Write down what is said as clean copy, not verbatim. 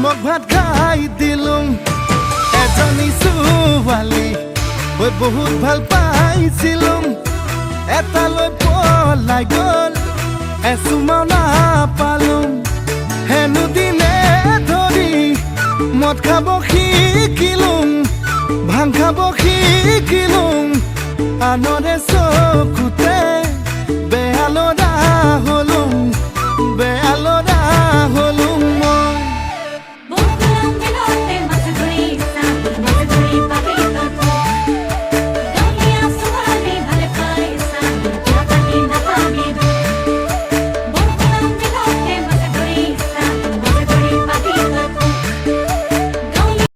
নিমখ ভাত খাই দিলুং এজনী ছোৱালী মই বহুত ভাল পাইছিলুং এটালৈ পলাই গ'ল এচুমাও নাপালুং হেনো দিনে ধৰি মদ খাব শিকিলুং ভাং খাব শিকিলুং আনৰে চকু